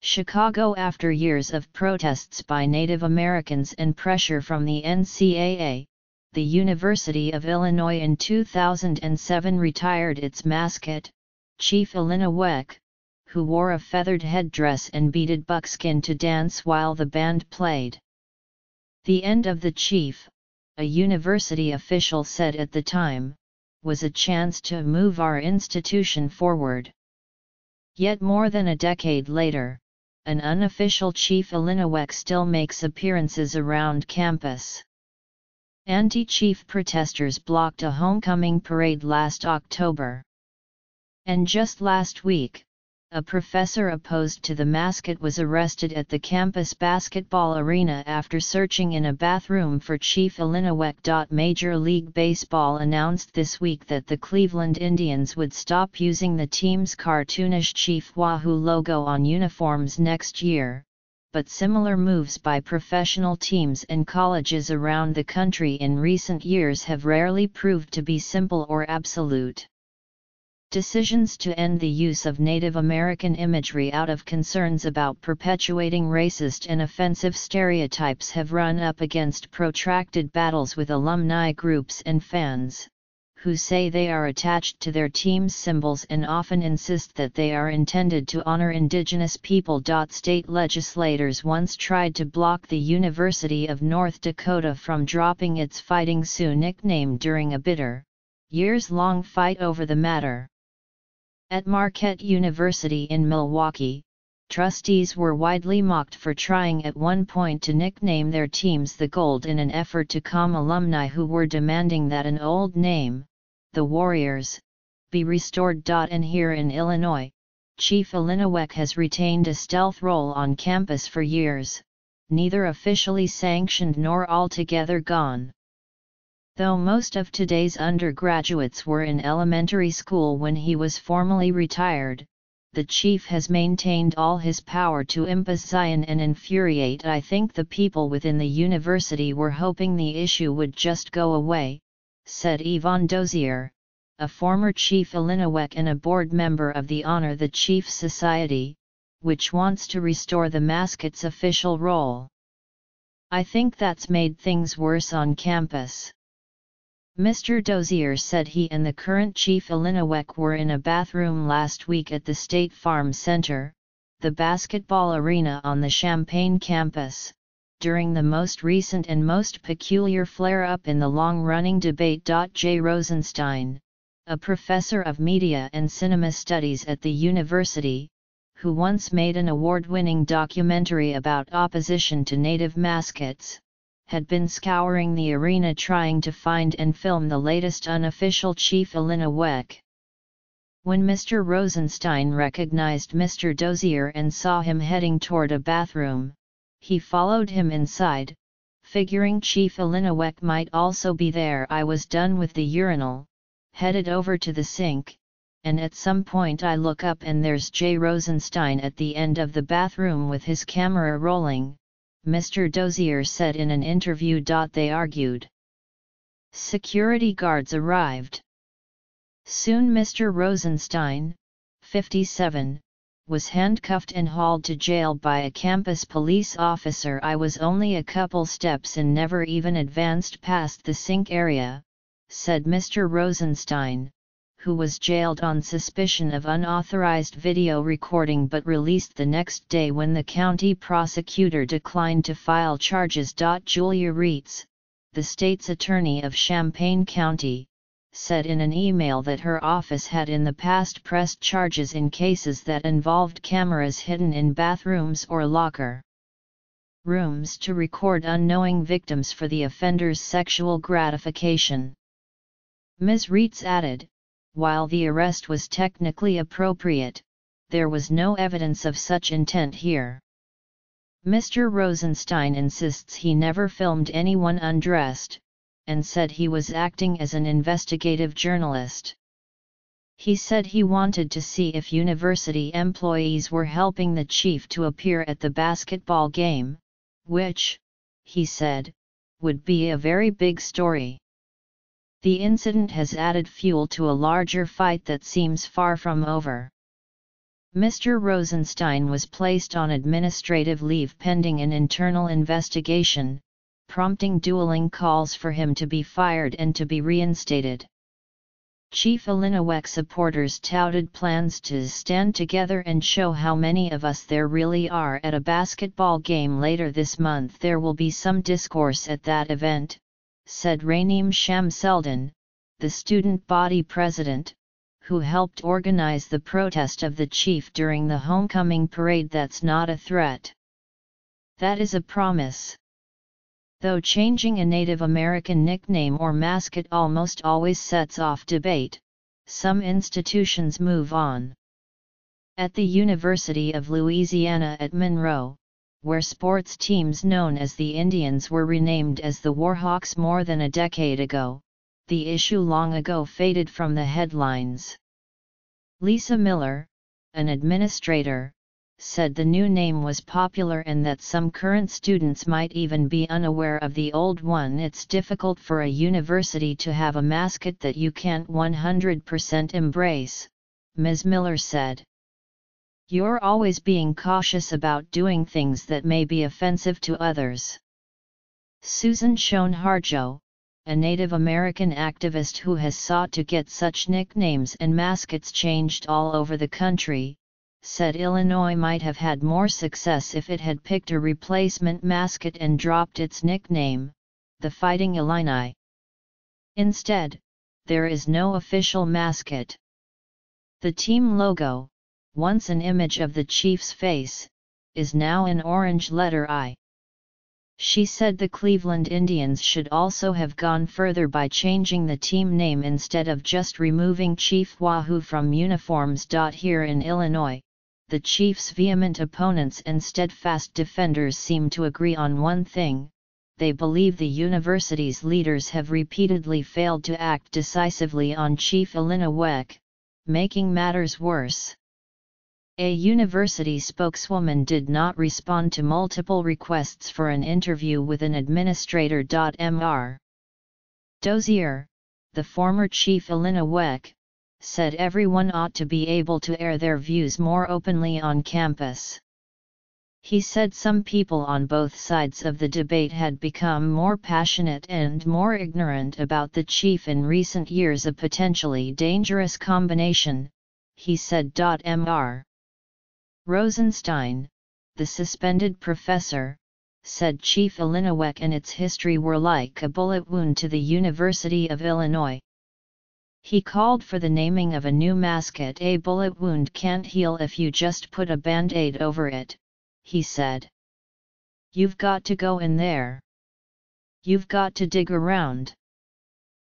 Chicago. After years of protests by Native Americans and pressure from the NCAA, the University of Illinois in 2007 retired its mascot, Chief Illiniwek, who wore a feathered headdress and beaded buckskin to dance while the band played. The end of the chief, a university official said at the time, was a chance to move our institution forward. Yet more than a decade later, an unofficial Chief Illiniwek still makes appearances around campus. Anti-chief protesters blocked a homecoming parade last October. And just last week, a professor opposed to the mascot was arrested at the campus basketball arena after searching in a bathroom for Chief Illiniwek. Major League Baseball announced this week that the Cleveland Indians would stop using the team's cartoonish Chief Wahoo logo on uniforms next year, but similar moves by professional teams and colleges around the country in recent years have rarely proved to be simple or absolute. Decisions to end the use of Native American imagery out of concerns about perpetuating racist and offensive stereotypes have run up against protracted battles with alumni groups and fans, who say they are attached to their team's symbols and often insist that they are intended to honor indigenous people. State legislators once tried to block the University of North Dakota from dropping its Fighting Sioux nickname during a bitter, years-long fight over the matter. At Marquette University in Milwaukee, trustees were widely mocked for trying at one point to nickname their teams the Gold in an effort to calm alumni who were demanding that an old name, the Warriors, be restored. And here in Illinois, Chief Illiniwek has retained a stealth role on campus for years, neither officially sanctioned nor altogether gone. Though most of today's undergraduates were in elementary school when he was formally retired, the chief has maintained all his power to imposition and infuriate. I think the people within the university were hoping the issue would just go away, said Yvonne Dozier, a former Chief Illiniwek and a board member of the Honor the Chief Society, which wants to restore the mascot's official role. I think that's made things worse on campus. Mr. Dozier said he and the current Chief Illiniwek were in a bathroom last week at the State Farm Center, the basketball arena on the Champaign campus, during the most recent and most peculiar flare-up in the long-running debate. Jay Rosenstein, a professor of media and cinema studies at the university, who once made an award-winning documentary about opposition to native mascots, had been scouring the arena trying to find and film the latest unofficial Chief Illiniwek. When Mr. Rosenstein recognized Mr. Dozier and saw him heading toward a bathroom, he followed him inside, figuring Chief Illiniwek might also be there. I was done with the urinal, headed over to the sink, and at some point I look up and there's Jay Rosenstein at the end of the bathroom with his camera rolling, Mr. Dozier said in an interview. They argued. Security guards arrived. Soon Mr. Rosenstein, 57, was handcuffed and hauled to jail by a campus police officer. I was only a couple steps and never even advanced past the sink area, said Mr. Rosenstein, who was jailed on suspicion of unauthorized video recording but released the next day when the county prosecutor declined to file charges. Julia Reitz, the state's attorney of Champaign County, said in an email that her office had in the past pressed charges in cases that involved cameras hidden in bathrooms or locker rooms to record unknowing victims for the offender's sexual gratification. Ms. Reitz added, while the arrest was technically appropriate, there was no evidence of such intent here. Mr. Rosenstein insists he never filmed anyone undressed, and said he was acting as an investigative journalist. He said he wanted to see if university employees were helping the chief to appear at the basketball game, which, he said, would be a very big story. The incident has added fuel to a larger fight that seems far from over. Mr. Rosenstein was placed on administrative leave pending an internal investigation, prompting dueling calls for him to be fired and to be reinstated. Chief Illinois supporters touted plans to stand together and show how many of us there really are at a basketball game later this month. There will be some discourse at that event, said Raneem Shamseldin, the student body president, who helped organize the protest of the chief during the homecoming parade. That's not a threat. That is a promise. Though changing a Native American nickname or mascot almost always sets off debate, some institutions move on. At the University of Louisiana at Monroe, where sports teams known as the Indians were renamed as the Warhawks more than a decade ago, the issue long ago faded from the headlines. Lisa Miller, an administrator, said the new name was popular and that some current students might even be unaware of the old one. It's difficult for a university to have a mascot that you can't 100% embrace, Ms. Miller said. You're always being cautious about doing things that may be offensive to others. Susan Schoenharjo, a Native American activist who has sought to get such nicknames and mascots changed all over the country, said Illinois might have had more success if it had picked a replacement mascot and dropped its nickname, the Fighting Illini. Instead, there is no official mascot. The team logo, once an image of the Chiefs' face, is now an orange letter I. She said the Cleveland Indians should also have gone further by changing the team name instead of just removing Chief Wahoo from uniforms. Here in Illinois, the Chiefs' vehement opponents and steadfast defenders seem to agree on one thing: they believe the university's leaders have repeatedly failed to act decisively on Chief Illinois, making matters worse. A university spokeswoman did not respond to multiple requests for an interview with an administrator. Mr. Dozier, the former Chief Illinois, said everyone ought to be able to air their views more openly on campus. He said some people on both sides of the debate had become more passionate and more ignorant about the chief in recent years, a potentially dangerous combination, he said. Mr. Rosenstein, the suspended professor, said Chief Illinois and its history were like a bullet wound to the University of Illinois. He called for the naming of a new mascot. A bullet wound can't heal if you just put a band-aid over it, he said. You've got to go in there. You've got to dig around.